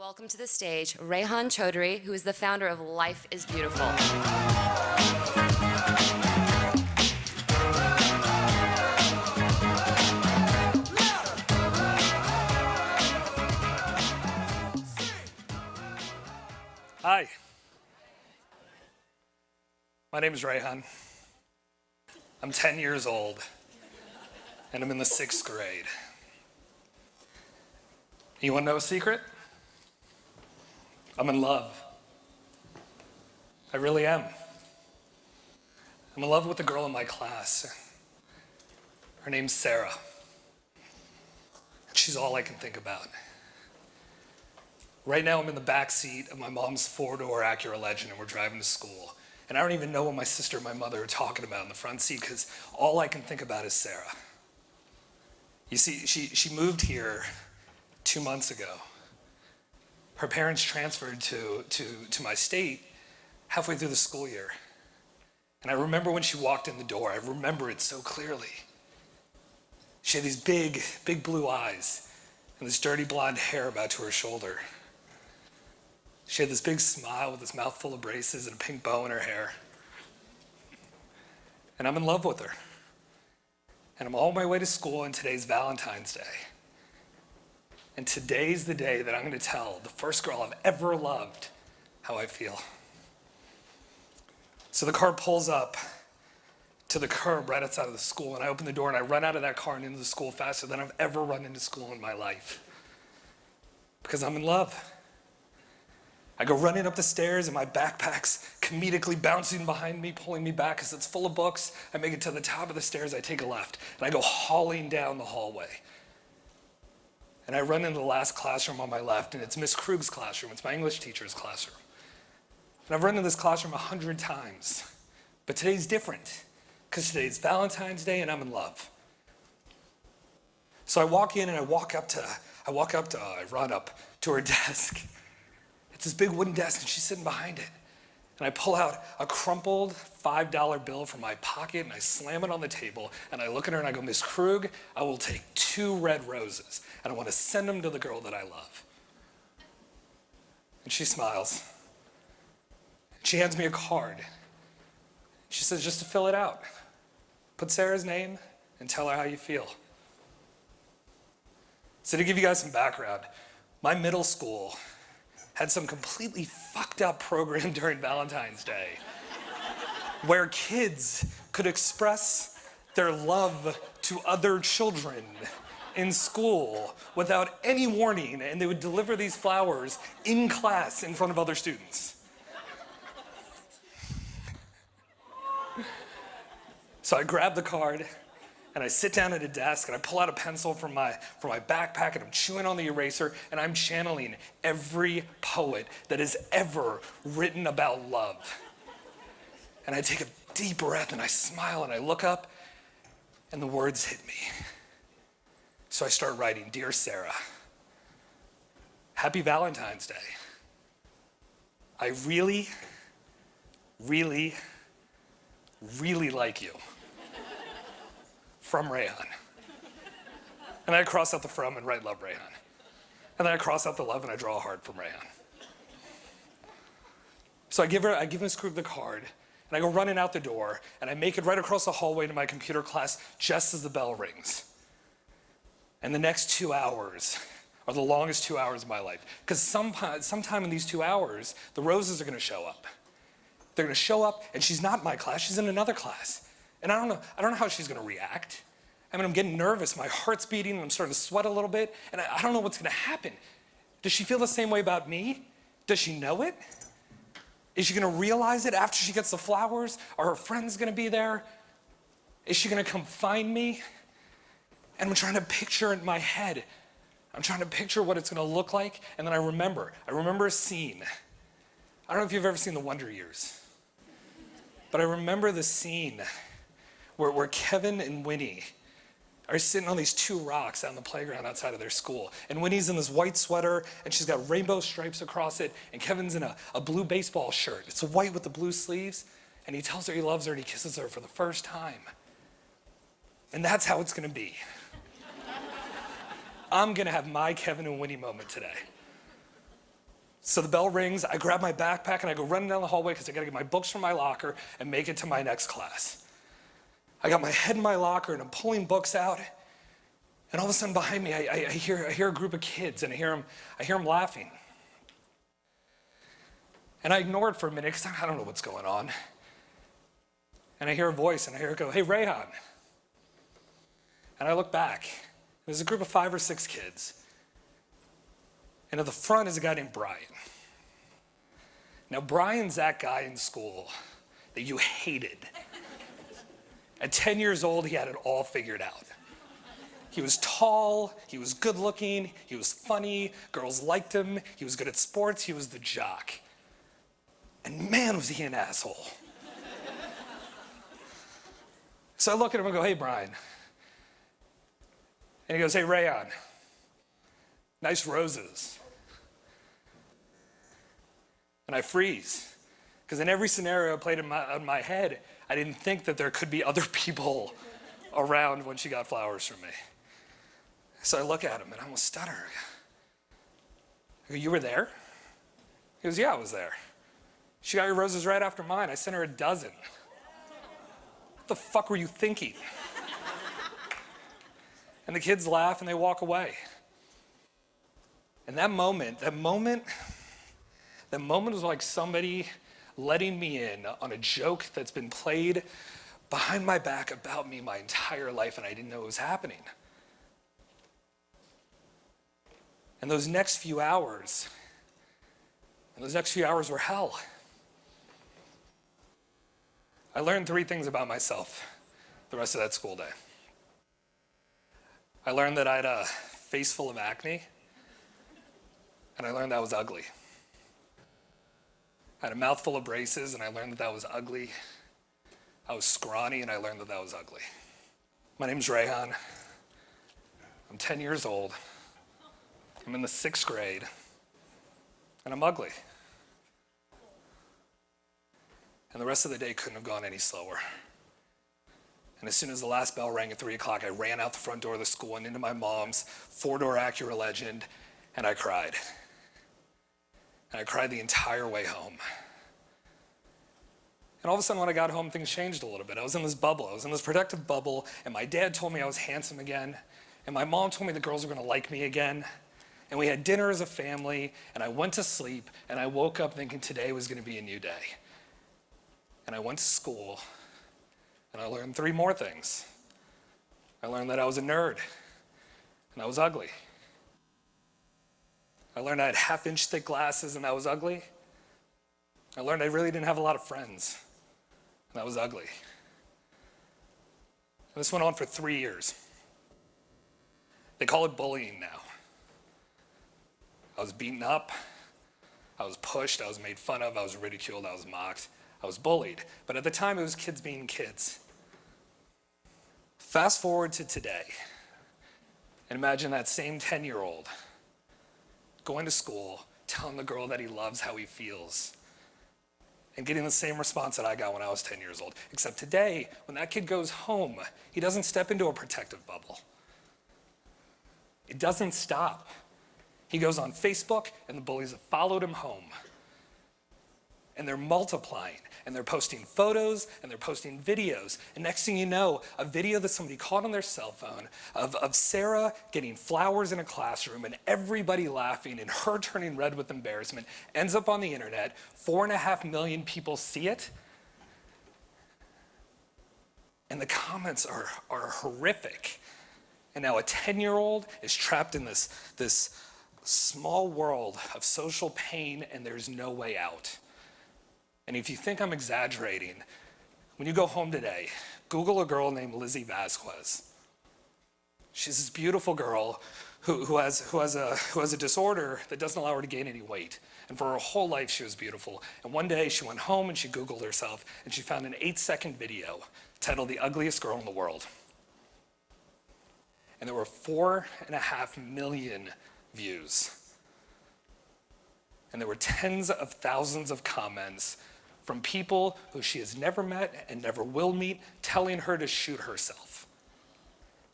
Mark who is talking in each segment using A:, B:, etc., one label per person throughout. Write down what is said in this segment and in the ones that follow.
A: Welcome to the stage, Rehan Choudhry, who is the founder of Life is Beautiful.
B: Hi, my name is Rehan. I'm 10 years old, and I'm in the 6th grade. You want to know a secret? I'm in love. I really am. I'm in love with the girl in my class. Her name's Sarah. She's all I can think about. Right now I'm in the back seat of my mom's 4-door Acura Legend and we're driving to school. And I don't even know what my sister and my mother are talking about in the front seat because all I can think about is Sarah. You see, she moved here 2 months ago. Her parents transferred to my state halfway through the school year. And I remember when she walked in the door, I remember it so clearly. She had these big blue eyes and this dirty blonde hair about to her shoulder. She had this big smile with this mouth full of braces and a pink bow in her hair. And I'm in love with her. And I'm on my way to school, and today's Valentine's Day. And today's the day that I'm going to tell the first girl I've ever loved how I feel. So the car pulls up to the curb right outside of the school, and I open the door and I run out of that car and into the school faster than I've ever run into school in my life. Because I'm in love. I go running up the stairs and my backpack's comedically bouncing behind me, pulling me back because it's full of books. I make it to the top of the stairs, I take a left, and I go hauling down the hallway. And I run into the last classroom on my left, and it's Miss Krug's classroom. It's my English teacher's classroom. And I've run into this classroom 100 times. But today's different, because today's Valentine's Day and I'm in love. So I walk in and I run up to her desk. It's this big wooden desk, and she's sitting behind it. And I pull out a crumpled $5 bill from my pocket, and I slam it on the table, and I look at her and I go, Miss Krug, I will take 2 red roses, and I want to send them to the girl that I love. And she smiles. She hands me a card. She says, just to fill it out, put Sarah's name and tell her how you feel. So to give you guys some background, my middle school had some completely fucked up program during Valentine's Day where kids could express their love to other children in school without any warning, and they would deliver these flowers in class in front of other students. So I grab the card and I sit down at a desk and I pull out a pencil from my backpack and I'm chewing on the eraser and I'm channeling every poet that has ever written about love. And I take a deep breath and I smile and I look up and the words hit me. So I start writing, Dear Sarah, Happy Valentine's Day. I really, really, really like you. From Rehan. And I cross out the from and write love Rehan. And then I cross out the love and I draw a heart from Rehan. So I give Miss Krug the card and I go running out the door and I make it right across the hallway to my computer class just as the bell rings. And the next 2 hours are the longest 2 hours of my life. Because sometime in these 2 hours, the roses are gonna show up. They're gonna show up and she's not in my class, she's in another class. And I don't know how she's gonna react. I mean, I'm getting nervous, my heart's beating, and I'm starting to sweat a little bit, and I don't know what's gonna happen. Does she feel the same way about me? Does she know it? Is she gonna realize it after she gets the flowers? Are her friends gonna be there? Is she gonna come find me? And I'm trying to picture in my head, I'm trying to picture what it's gonna look like, and then I remember a scene. I don't know if you've ever seen The Wonder Years, but I remember the scene where Kevin and Winnie are sitting on these 2 rocks out on the playground outside of their school. And Winnie's in this white sweater, and she's got rainbow stripes across it, and Kevin's in a blue baseball shirt. It's white with the blue sleeves, and he tells her he loves her, and he kisses her for the first time. And that's how it's gonna be. I'm gonna have my Kevin and Winnie moment today. So the bell rings, I grab my backpack and I go running down the hallway because I gotta get my books from my locker and make it to my next class. I got my head in my locker and I'm pulling books out, and all of a sudden behind me I hear a group of kids, and I hear them laughing. And I ignore it for a minute because I don't know what's going on. And I hear a voice and I hear it go, "Hey, Rehan." And I look back. There's a group of 5 or 6 kids. And at the front is a guy named Brian. Now, Brian's that guy in school that you hated. At 10 years old, he had it all figured out. He was tall, he was good looking, he was funny, girls liked him, he was good at sports, he was the jock. And man, was he an asshole. So I look at him and go, "Hey, Brian." And he goes, "Hey, Rehan, nice roses." And I freeze, because in every scenario played in my head, I didn't think that there could be other people around when she got flowers from me. So I look at him and I almost stutter. I go, "You were there?" He goes, "Yeah, I was there. She got your roses right after mine. I sent her a dozen." What the fuck were you thinking? And the kids laugh and they walk away. And that moment was like somebody letting me in on a joke that's been played behind my back about me my entire life, and I didn't know it was happening. And those next few hours were hell. I learned 3 things about myself the rest of that school day. I learned that I had a face full of acne, and I learned that was ugly. I had a mouth full of braces, and I learned that that was ugly. I was scrawny, and I learned that that was ugly. My name's Rehan. I'm 10 years old. I'm in the 6th grade, and I'm ugly. And the rest of the day couldn't have gone any slower. And as soon as the last bell rang at 3 o'clock, I ran out the front door of the school and into my mom's 4-door Acura Legend, and I cried. And I cried the entire way home. And all of a sudden when I got home, things changed a little bit. I was in this bubble. I was in this protective bubble, and my dad told me I was handsome again, and my mom told me the girls were gonna like me again, and we had dinner as a family, and I went to sleep, and I woke up thinking today was gonna be a new day. And I went to school, and I learned 3 more things. I learned that I was a nerd, and I was ugly. I learned I had half-inch thick glasses, and that was ugly. I learned I really didn't have a lot of friends, and that was ugly. And this went on for 3 years. They call it bullying now. I was beaten up, I was pushed, I was made fun of, I was ridiculed, I was mocked, I was bullied. But at the time, it was kids being kids. Fast forward to today, and imagine that same 10-year-old going to school, telling the girl that he loves how he feels, and getting the same response that I got when I was 10 years old. Except today, when that kid goes home, he doesn't step into a protective bubble. It doesn't stop. He goes on Facebook, and the bullies have followed him home. And they're multiplying, and they're posting photos, and they're posting videos. And next thing you know, a video that somebody caught on their cell phone of Sarah getting flowers in a classroom and everybody laughing and her turning red with embarrassment ends up on the internet. 4.5 million people see it. And the comments are horrific. And now a 10-year-old is trapped in this small world of social pain, and there's no way out. And if you think I'm exaggerating, when you go home today, Google a girl named Lizzie Vasquez. She's this beautiful girl who has a disorder that doesn't allow her to gain any weight. And for her whole life, she was beautiful. And one day, she went home and she Googled herself, and she found an 8-second video titled "The Ugliest Girl in the World." And there were 4.5 million views. And there were tens of thousands of comments from people who she has never met and never will meet, telling her to shoot herself.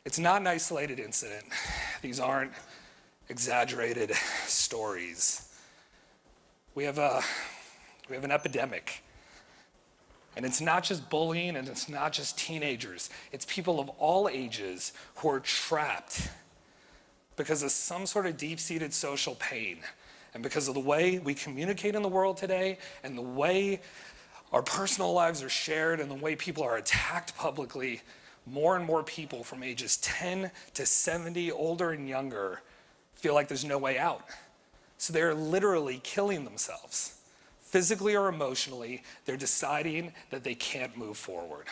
B: It's not an isolated incident. These aren't exaggerated stories. we have an epidemic. And it's not just bullying, and it's not just teenagers. It's people of all ages who are trapped because of some sort of deep-seated social pain, and because of the way we communicate in the world today, and the way our personal lives are shared, and the way people are attacked publicly. More and more people from ages 10 to 70, older and younger, feel like there's no way out. So they're literally killing themselves. Physically or emotionally, they're deciding that they can't move forward.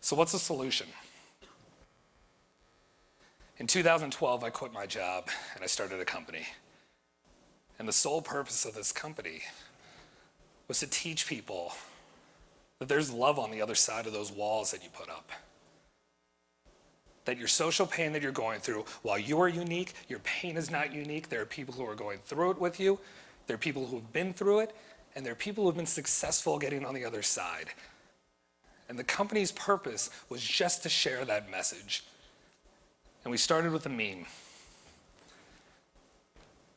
B: So what's the solution? In 2012, I quit my job and I started a company. And the sole purpose of this company was to teach people that there's love on the other side of those walls that you put up. That your social pain that you're going through, while you are unique, your pain is not unique. There are people who are going through it with you. There are people who have been through it, and there are people who have been successful getting on the other side. And the company's purpose was just to share that message. And we started with a meme.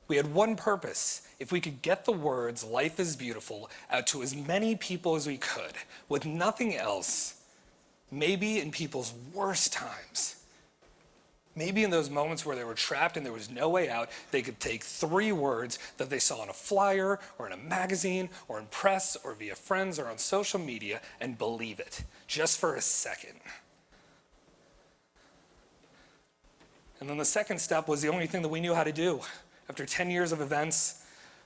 B: We had one purpose. If we could get the words, "Life is beautiful," out to as many people as we could, with nothing else, maybe in people's worst times, maybe in those moments where they were trapped and there was no way out, they could take 3 words that they saw on a flyer or in a magazine or in press or via friends or on social media and believe it, just for a second. And then the second step was the only thing that we knew how to do. After 10 years of events,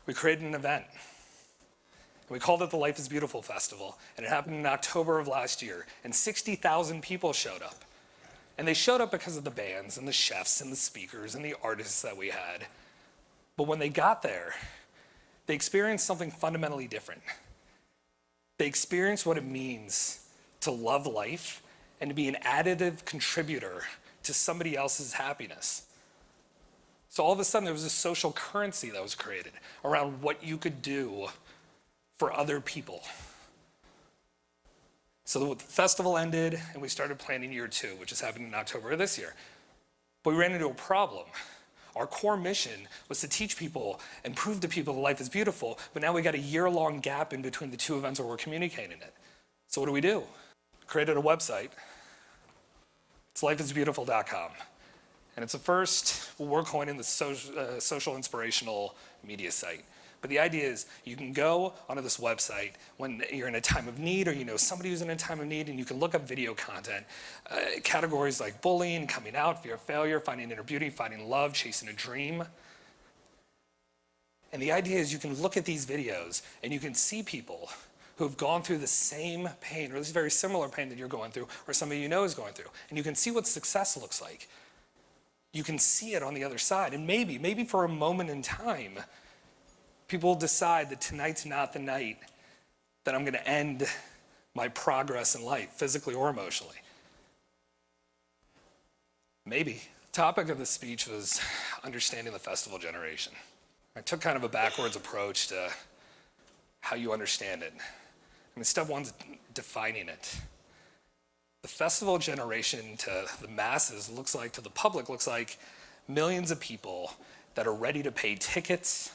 B: we created an event. And we called it the Life is Beautiful Festival, and it happened in October of last year, and 60,000 people showed up. And they showed up because of the bands and the chefs and the speakers and the artists that we had. But when they got there, they experienced something fundamentally different. They experienced what it means to love life and to be an additive contributor to somebody else's happiness. So all of a sudden, there was a social currency that was created around what you could do for other people. So the festival ended, and we started planning year 2, which is happening in October of this year. But we ran into a problem. Our core mission was to teach people and prove to people that life is beautiful, but now we got a year-long gap in between the 2 events where we're communicating it. So what do? Created a website. It's lifeisbeautiful.com. And it's the first, what we're coining the social inspirational media site. But the idea is you can go onto this website when you're in a time of need, or you know somebody who's in a time of need, and you can look up video content. Categories like bullying, coming out, fear of failure, finding inner beauty, finding love, chasing a dream. And the idea is you can look at these videos and you can see people who have gone through the same pain, or at least very similar pain that you're going through, or somebody you know is going through. And you can see what success looks like. You can see it on the other side. And maybe for a moment in time, people decide that tonight's not the night that I'm going to end my progress in life, physically or emotionally. Maybe. The topic of the speech was understanding the festival generation. I took kind of a backwards approach to how you understand it. I mean, step 1's defining it. The festival generation to the masses looks like, to the public, looks like millions of people that are ready to pay tickets,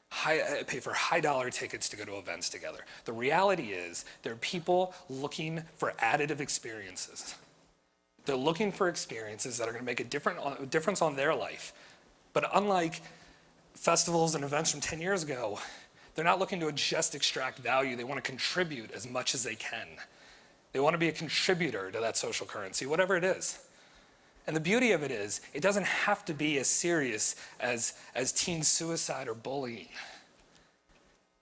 B: pay for high-dollar tickets to go to events together. The reality is there are people looking for additive experiences. They're looking for experiences that are going to make a difference on their life. But unlike festivals and events from 10 years ago, they're not looking to just extract value. They want to contribute as much as they can. They want to be a contributor to that social currency, whatever it is. And the beauty of it is, it doesn't have to be as serious as teen suicide or bullying.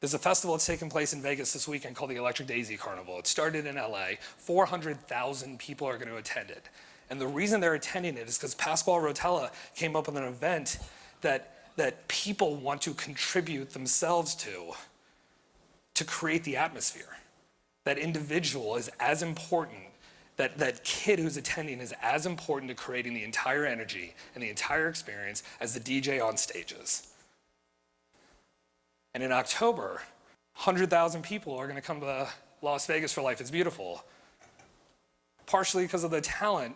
B: There's a festival that's taking place in Vegas this weekend called the Electric Daisy Carnival. It started in LA. 400,000 people are going to attend it. And the reason they're attending it is because Pasquale Rotella came up with an event that people want to contribute themselves to create the atmosphere. That individual is as important, that kid who's attending is as important to creating the entire energy and the entire experience as the DJ on stage is. And in October, 100,000 people are going to come to Las Vegas for Life is Beautiful, partially because of the talent,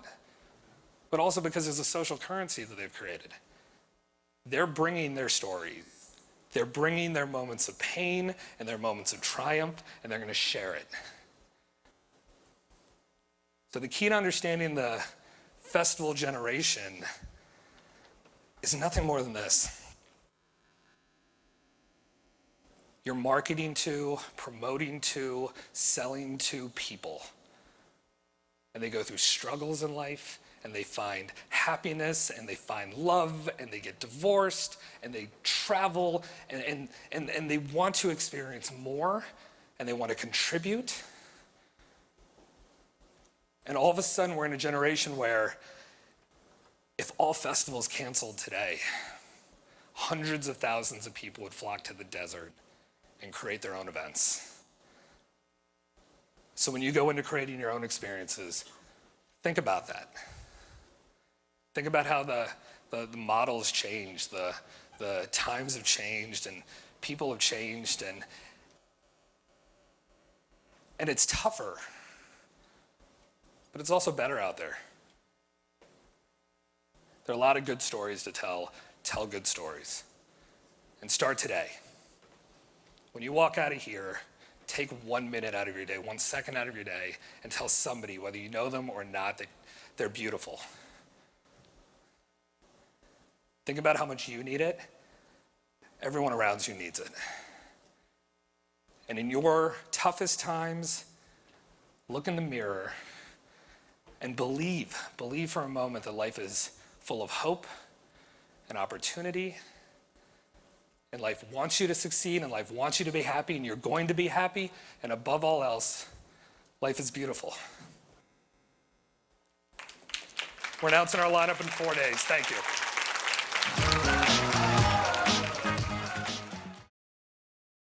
B: but also because there's a social currency that they've created. they're bringing their stories. They're bringing their moments of pain and their moments of triumph, and they're going to share it. So the key to understanding the festival generation is nothing more than this. You're marketing to, promoting to, selling to people. And they go through struggles in life, and they find happiness, and they find love, and they get divorced, and they travel, and they want to experience more, and they want to contribute. And all of a sudden, we're in a generation where if all festivals canceled today, hundreds of thousands of people would flock to the desert and create their own events. So when you go into creating your own experiences, think about that. Think about how the models changed, the times have changed, and people have changed, and it's tougher, but it's also better out there. There are a lot of good stories to tell. Tell good stories. And start today. When you walk out of here, take 1 minute out of your day, 1 second out of your day, and tell somebody, whether you know them or not, that they're beautiful. Think about how much you need it. Everyone around you needs it. And in your toughest times, look in the mirror and believe for a moment that life is full of hope and opportunity, and life wants you to succeed, and life wants you to be happy, and you're going to be happy, and above all else, life is beautiful. We're announcing our lineup in 4 days. Thank you.